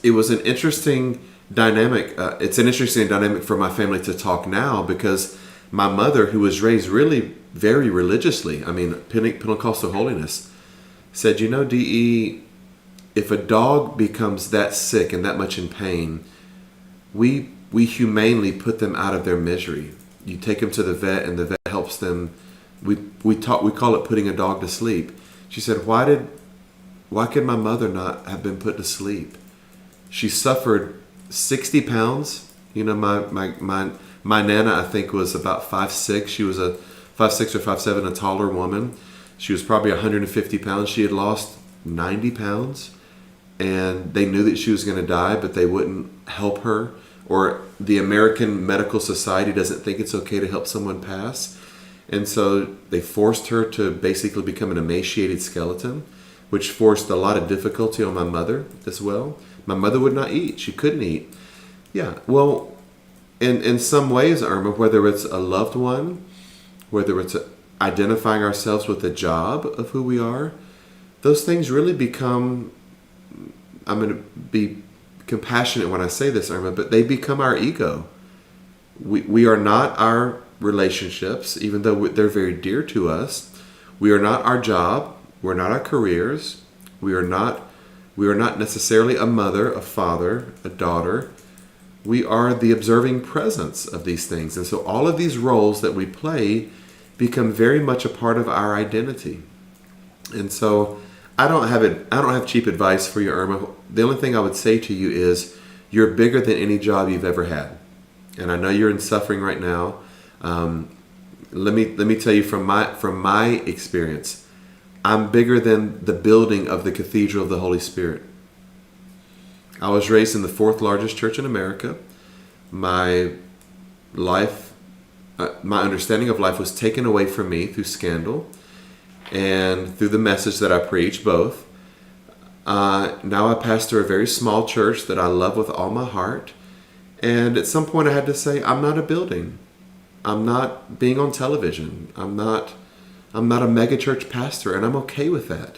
it was an interesting dynamic. It's an interesting dynamic for my family to talk now, because my mother, who was raised really very religiously, Pentecostal holiness, said, D.E., if a dog becomes that sick and that much in pain, we humanely put them out of their misery. You take them to the vet, and the vet helps them. We call it putting a dog to sleep. She said, why could my mother not have been put to sleep? She suffered 60 pounds. My Nana, I think, was about 5'6". She was a 5'6" or 5'7", a taller woman. She was probably 150 pounds. She had lost 90 pounds, and they knew that she was going to die, but they wouldn't help her. Or the American Medical Society doesn't think it's okay to help someone pass. And so they forced her to basically become an emaciated skeleton, which forced a lot of difficulty on my mother as well. My mother would not eat. She couldn't eat. Yeah, well, in some ways, Irma, whether it's a loved one, whether it's identifying ourselves with the job of who we are, those things really become, I'm going to be compassionate when I say this, Irma, but they become our ego. We are not our relationships, even though they're very dear to us. We are not our job. We're not our careers. We are not necessarily a mother, a father, a daughter. We are the observing presence of these things. And so all of these roles that we play become very much a part of our identity. And so I don't have cheap advice for you, Irma. The only thing I would say to you is you're bigger than any job you've ever had. And I know you're in suffering right now. Let me tell you from my experience, I'm bigger than the building of the Cathedral of the Holy Spirit. I was raised in the 4th largest church in America. My understanding of life was taken away from me through scandal and through the message that I preach, both. Now I pastor a very small church that I love with all my heart. And at some point I had to say, I'm not a building. I'm not being on television. I'm not a megachurch pastor, and I'm okay with that.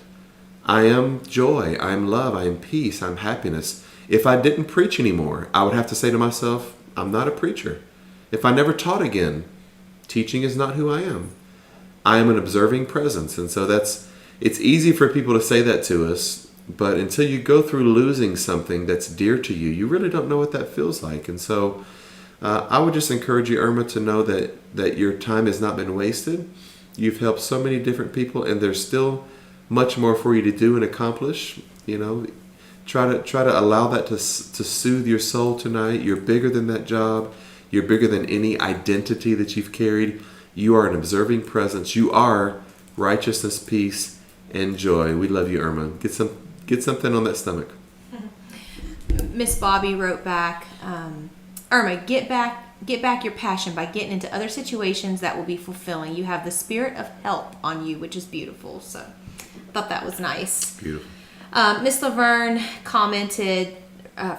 I am joy. I am love. I am peace. I'm happiness. If I didn't preach anymore, I would have to say to myself, I'm not a preacher. If I never taught again, teaching is not who I am. I am an observing presence. And so it's easy for people to say that to us, but until you go through losing something that's dear to you, you really don't know what that feels like. And so I would just encourage you, Irma, to know that your time has not been wasted. You've helped so many different people, and there's still much more for you to do and accomplish. Try to allow that to soothe your soul tonight. You're bigger than that job. You're bigger than any identity that you've carried. You are an observing presence. You are righteousness, peace, and joy. We love you, Irma. Get something on that stomach. Miss Bobby wrote back, Irma, get back your passion by getting into other situations that will be fulfilling. You have the spirit of help on you, which is beautiful. So I thought that was nice. Beautiful. Miss Laverne commented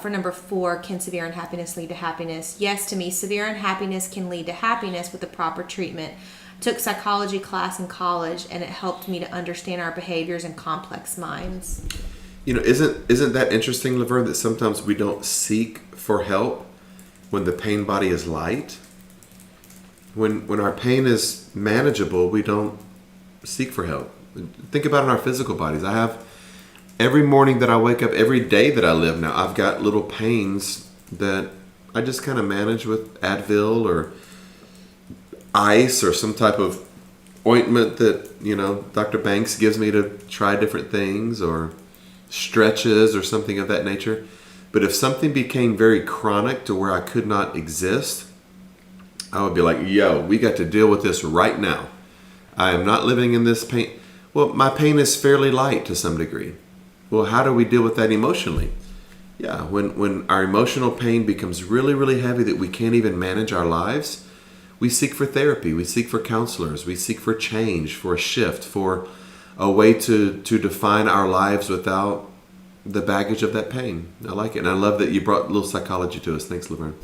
for number 4, can severe unhappiness lead to happiness? Yes, to me, severe unhappiness can lead to happiness with the proper treatment. Took psychology class in college, and it helped me to understand our behaviors and complex minds. Isn't that interesting, Laverne, that sometimes we don't seek for help when the pain body is light? When our pain is manageable, we don't seek for help. Think about in our physical bodies. I have every morning that I wake up, every day that I live now, I've got little pains that I just kind of manage with Advil or ice or some type of ointment that, Dr. Banks gives me to try different things, or stretches or something of that nature. But if something became very chronic to where I could not exist, I would be like, yo, we got to deal with this right now. I am not living in this pain. Well, my pain is fairly light to some degree. Well, how do we deal with that emotionally? Yeah, when our emotional pain becomes really, really heavy that we can't even manage our lives, we seek for therapy, we seek for counselors, we seek for change, for a shift, for a way to define our lives without the baggage of that pain. I like it. And I love that you brought a little psychology to us. Thanks, Laverne.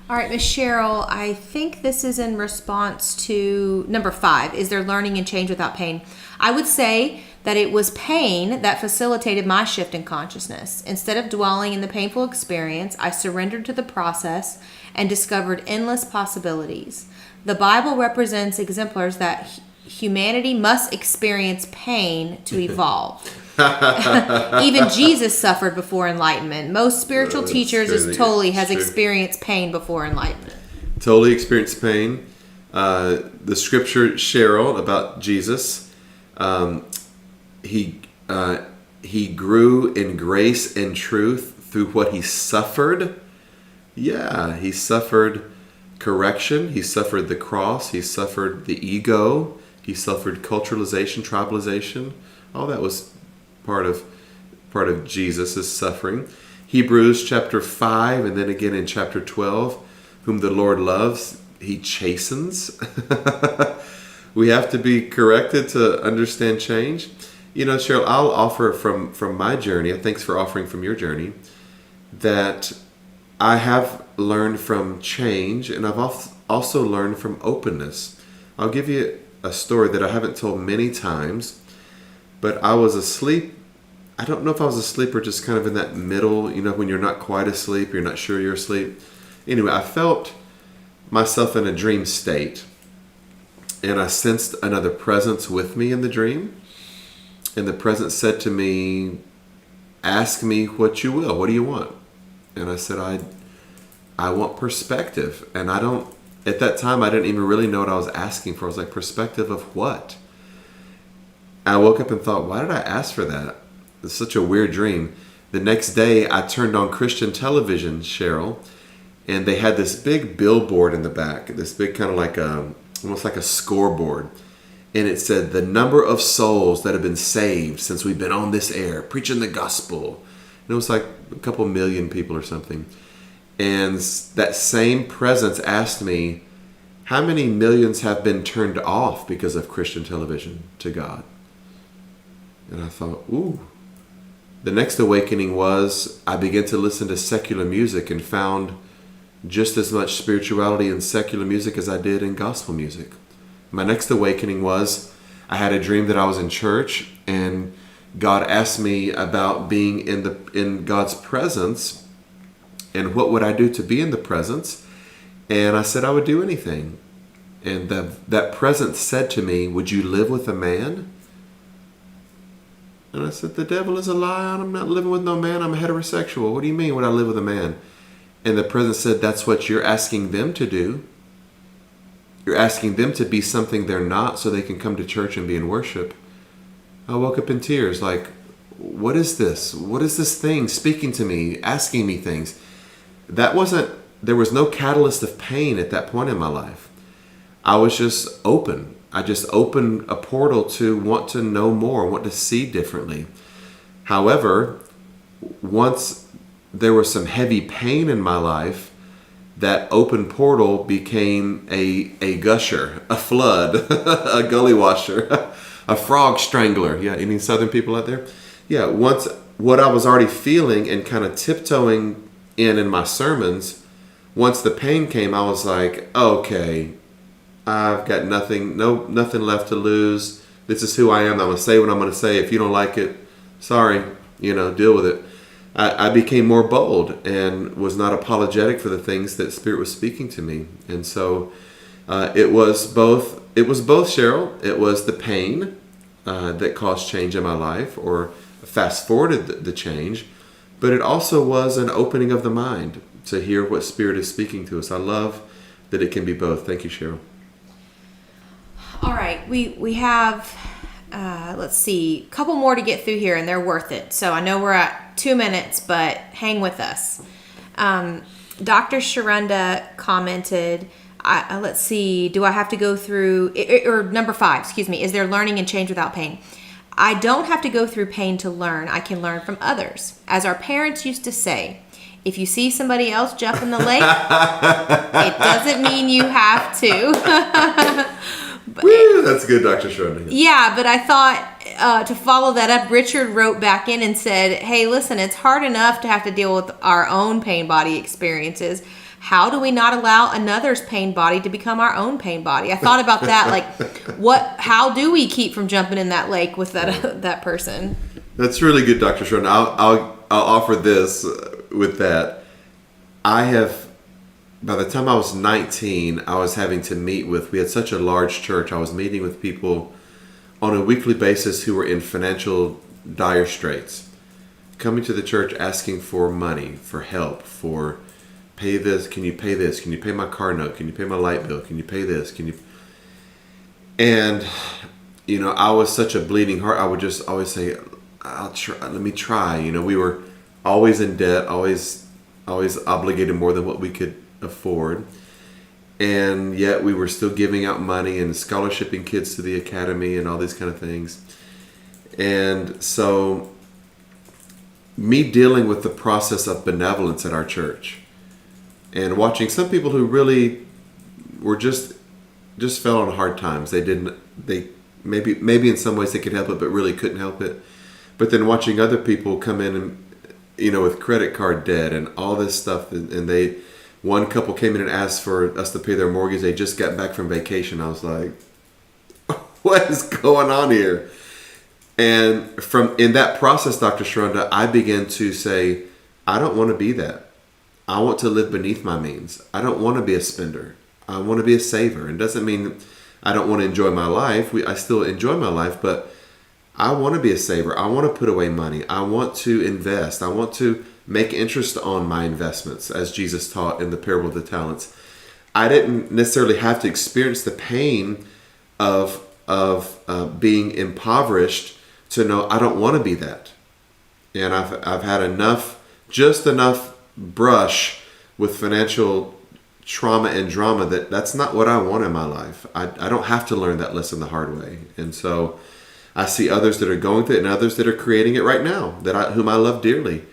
All right, Miss Cheryl, I think this is in response to number 5. Is there learning and change without pain? I would say that it was pain that facilitated my shift in consciousness. Instead of dwelling in the painful experience, I surrendered to the process and discovered endless possibilities. The Bible represents exemplars that humanity must experience pain to evolve. Even Jesus suffered before enlightenment. Most spiritual teachers, as Tolle, has experienced pain before enlightenment. Tolle experienced pain. The scripture, Cheryl, about Jesus, he grew in grace and truth through what he suffered. Yeah, he suffered correction. He suffered the cross. He suffered the ego. He suffered culturalization, tribalization. All that was part of Jesus' suffering. Hebrews chapter 5, and then again in chapter 12, whom the Lord loves, he chastens. We have to be corrected to understand change. You know, Cheryl, I'll offer from my journey, thanks for offering from your journey, that I have learned from change, and I've also learned from openness. I'll give you a story that I haven't told many times, but I was asleep. I don't know if I was asleep or just kind of in that middle, you know, when you're not quite asleep, you're not sure you're asleep. Anyway, I felt myself in a dream state, and I sensed another presence with me in the dream. And the presence said to me, ask me what you will. What do you want? And I said, I want perspective. And at that time, I didn't even really know what I was asking for. I was like, perspective of what? I woke up and thought, why did I ask for that? It's such a weird dream. The next day, I turned on Christian television, Cheryl, and they had this big billboard in the back, this big kind of like almost like a scoreboard. And it said, the number of souls that have been saved since we've been on this air, preaching the gospel. And it was like a couple million people or something. And that same presence asked me, how many millions have been turned off because of Christian television to God? And I thought, ooh. The next awakening was I began to listen to secular music and found just as much spirituality in secular music as I did in gospel music. My next awakening was I had a dream that I was in church and God asked me about being in God's presence and what would I do to be in the presence. And I said I would do anything. And that presence said to me, would you live with a man? And I said, the devil is a lie. I'm not living with no man. I'm heterosexual. What do you mean would I live with a man? And the presence said, that's what you're asking them to do. You're asking them to be something they're not so they can come to church and be in worship. I woke up in tears like, what is this? What is this thing speaking to me, asking me things? There was no catalyst of pain at that point in my life. I was just open. I just opened a portal to want to know more, want to see differently. However, once there was some heavy pain in my life, that open portal became a gusher, a flood, a gully washer, a frog strangler. Yeah, any Southern people out there? Yeah, once what I was already feeling and kind of tiptoeing in my sermons, once the pain came, I was like, okay, I've got nothing left to lose. This is who I am. I'm going to say what I'm going to say. If you don't like it, sorry, deal with it. I became more bold and was not apologetic for the things that Spirit was speaking to me. And so it was both, Cheryl. It was the pain that caused change in my life or fast forwarded the change, but it also was an opening of the mind to hear what Spirit is speaking to us. I love that it can be both. Thank you, Cheryl. All right, we have, let's see, a couple more to get through here, and they're worth it. So I know we're at 2 minutes, but hang with us. Dr. Sharunda commented, let's see, do I have to go through, or number 5, is there learning and change without pain? I don't have to go through pain to learn. I can learn from others. As our parents used to say, if you see somebody else jump in the lake, it doesn't mean you have to. Woo, that's good, Dr. Schroeder. Yeah, but I thought to follow that up, Richard wrote back in and said, hey, listen, it's hard enough to have to deal with our own pain body experiences. How do we not allow another's pain body to become our own pain body? I thought about that, like, how do we keep from jumping in that lake with that person? That's really good, Dr. Schroeder. I'll offer this with that. By the time I was 19, I was having to we had such a large church, I was meeting with people on a weekly basis who were in financial dire straits, coming to the church asking for money, for help, for pay this, can you pay this, can you pay my car note, can you pay my light bill, can you pay this, and I was such a bleeding heart. I would just always say, I'll try, let me try. We were always in debt, always obligated more than what we could afford. And yet we were still giving out money and scholarshiping kids to the academy and all these kind of things. And so me dealing with the process of benevolence at our church and watching some people who really were just fell on hard times. They maybe in some ways they could help it, but really couldn't help it. But then watching other people come in and, with credit card debt and all this stuff, and one couple came in and asked for us to pay their mortgage. They just got back from vacation. I was like, what is going on here? And in that process, Dr. Sharonda, I began to say, I don't want to be that. I want to live beneath my means. I don't want to be a spender. I want to be a saver. It doesn't mean I don't want to enjoy my life. I still enjoy my life, but I want to be a saver. I want to put away money. I want to invest. I want to make interest on my investments, as Jesus taught in the parable of the talents. I didn't necessarily have to experience the pain of being impoverished to know I don't want to be that. And I've had just enough brush with financial trauma and drama that's not what I want in my life. I don't have to learn that lesson the hard way. And so I see others that are going through it and others that are creating it right now, whom I love dearly.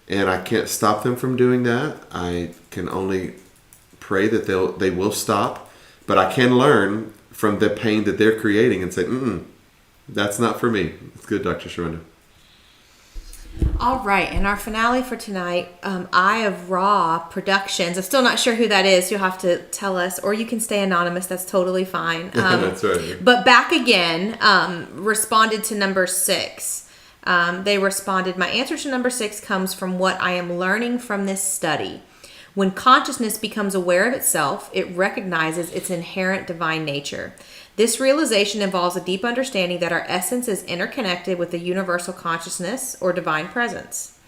And I can't stop them from doing that. I can only pray that they will stop. But I can learn from the pain that they're creating and say, that's not for me. It's good, Dr. Sharonda. All right, and our finale for tonight, Eye of Ra Productions. I'm still not sure who that is. You'll have to tell us, or you can stay anonymous. That's totally fine. That's right. But Back Again responded to number 6. They responded, my answer to number 6 comes from what I am learning from this study. When consciousness becomes aware of itself, it recognizes its inherent divine nature. This realization involves a deep understanding that our essence is interconnected with the universal consciousness or divine presence.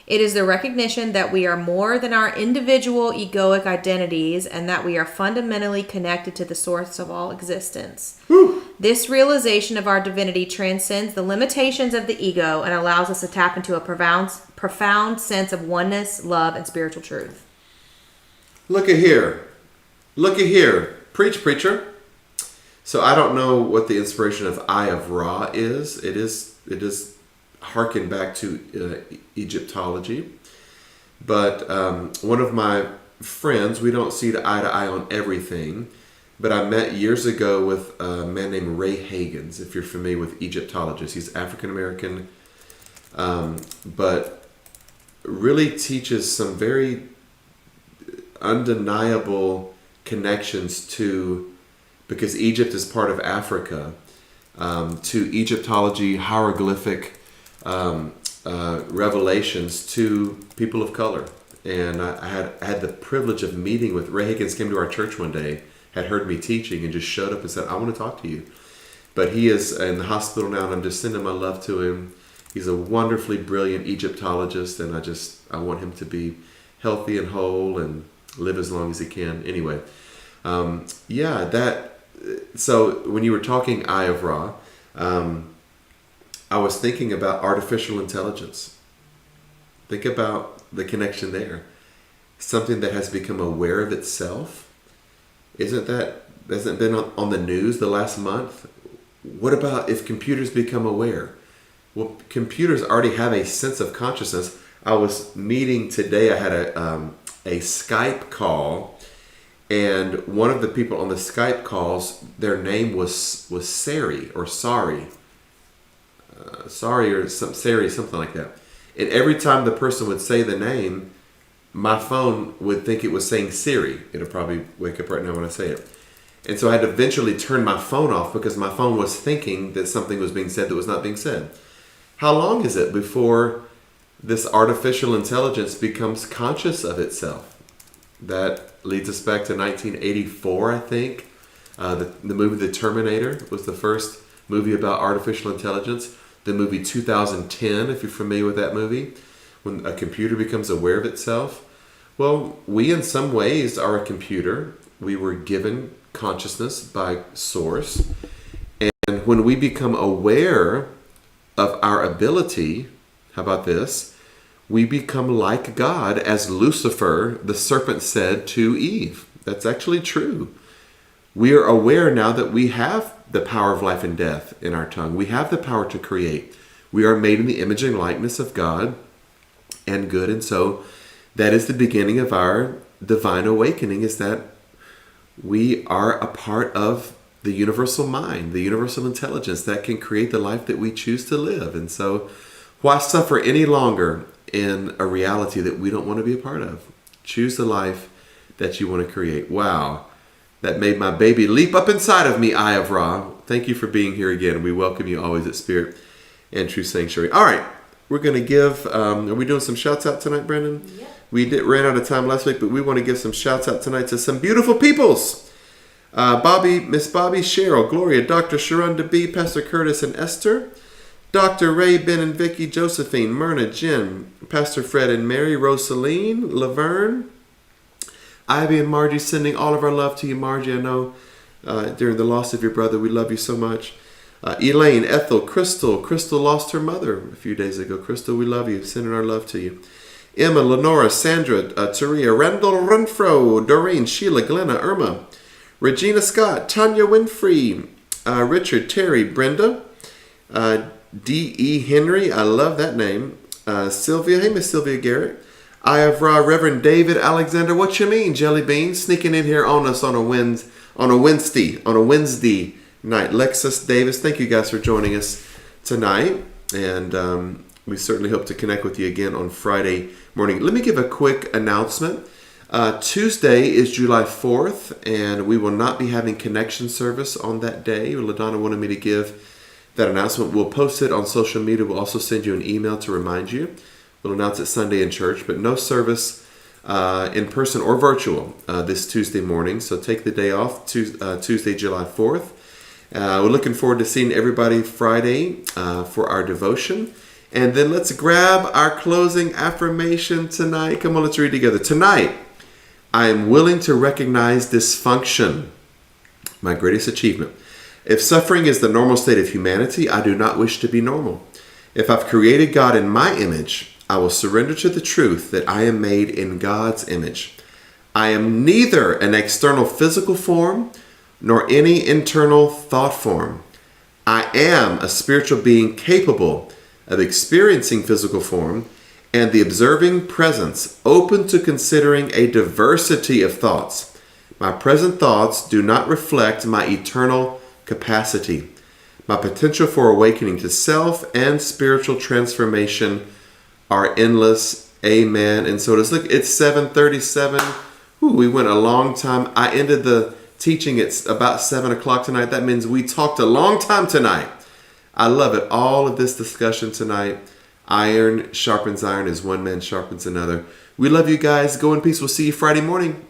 It is the recognition that we are more than our individual egoic identities and that we are fundamentally connected to the source of all existence. Whew. This realization of our divinity transcends the limitations of the ego and allows us to tap into a profound sense of oneness, love, and spiritual truth. Look at here. Preach, preacher. So I don't know what the inspiration of Eye of Ra is. It is harken back to Egyptology. But one of my friends, we don't see eye to eye on everything, but I met years ago with a man named Ray Hagins, if you're familiar with Egyptologists. He's African American, but really teaches some very undeniable connections because Egypt is part of Africa, to Egyptology, hieroglyphic revelations to people of color. And I had the privilege of meeting with Ray Higgins. Came to our church one day, had heard me teaching, and just showed up and said, I want to talk to you. But he is in the hospital now, and I'm just sending my love to him. He's a wonderfully brilliant Egyptologist, and I want him to be healthy and whole and live as long as he can. Anyway, so when you were talking Eye of Ra, I was thinking about artificial intelligence. Think about the connection there. Something that has become aware of itself. Hasn't been on the news the last month? What about if computers become aware? Well, computers already have a sense of consciousness. I was meeting today, I had a Skype call, and one of the people on the Skype calls, their name was Sari or Sari. Sari or something like that. And every time the person would say the name, my phone would think it was saying Siri. It'll probably wake up right now when I say it. And so I had to eventually turn my phone off because my phone was thinking that something was being said that was not being said. How long is it before this artificial intelligence becomes conscious of itself? That leads us back to 1984, I think. The movie The Terminator was the first movie about artificial intelligence. The movie 2010, if you're familiar with that movie, when a computer becomes aware of itself. Well, we in some ways are a computer. We were given consciousness by Source. And when we become aware of our ability, how about this? We become like God, as Lucifer, the serpent, said to Eve. That's actually true. We are aware now that we have the power of life and death in our tongue. We have the power to create. We are made in the image and likeness of God and good. And so that is the beginning of our divine awakening, is that we are a part of the universal mind, the universal intelligence that can create the life that we choose to live. And so why suffer any longer in a reality that we don't want to be a part of? Choose the life that you want to create. Wow. That made my baby leap up inside of me, Eye of Ra. Thank you for being here again. We welcome you always at Spirit and True Sanctuary. All right. We're going to give, are we doing some shouts out tonight, Brandon? Yeah. We ran out of time last week, but we want to give some shouts out tonight to some beautiful peoples. Miss Bobby, Cheryl, Gloria, Dr. Sharon D.E, Pastor Curtis and Esther, Dr. Ray, Ben and Vicky, Josephine, Myrna, Jen, Pastor Fred and Mary, Rosaline, Laverne, Ivy and Margie, sending all of our love to you, Margie. I know during the loss of your brother, we love you so much. Elaine, Ethel, Crystal. Crystal lost her mother a few days ago. Crystal, we love you. Sending our love to you. Emma, Lenora, Sandra, Taria, Randall, Renfro, Doreen, Sheila, Glenna, Irma, Regina Scott, Tanya Winfrey, Richard, Terry, Brenda, D.E. Henry, I love that name. Sylvia, hey Miss Sylvia Garrett. Eye of Ra, Reverend David Alexander. What you mean, Jelly Bean? Sneaking in here on us on a Wednesday night. Lexus Davis, thank you guys for joining us tonight. And we certainly hope to connect with you again on Friday morning. Let me give a quick announcement. Tuesday is July 4th, and we will not be having connection service on that day. LaDonna wanted me to give that announcement. We'll post it on social media. We'll also send you an email to remind you. We'll announce it Sunday in church, but no service in person or virtual this Tuesday morning. So take the day off, Tuesday, July 4th. We're looking forward to seeing everybody Friday for our devotion. And then let's grab our closing affirmation tonight. Come on, let's read together. Tonight, I am willing to recognize dysfunction, my greatest achievement. If suffering is the normal state of humanity, I do not wish to be normal. If I've created God in my image, I will surrender to the truth that I am made in God's image. I am neither an external physical form nor any internal thought form. I am a spiritual being capable of experiencing physical form and the observing presence, open to considering a diversity of thoughts. My present thoughts do not reflect my eternal capacity. My potential for awakening to self and spiritual transformation are endless. Amen. And so does. Look, it's 7:37. We went a long time. I ended the teaching at about 7 o'clock tonight. That means we talked a long time tonight. I love it. All of this discussion tonight. Iron sharpens iron as one man sharpens another. We love you guys. Go in peace. We'll see you Friday morning.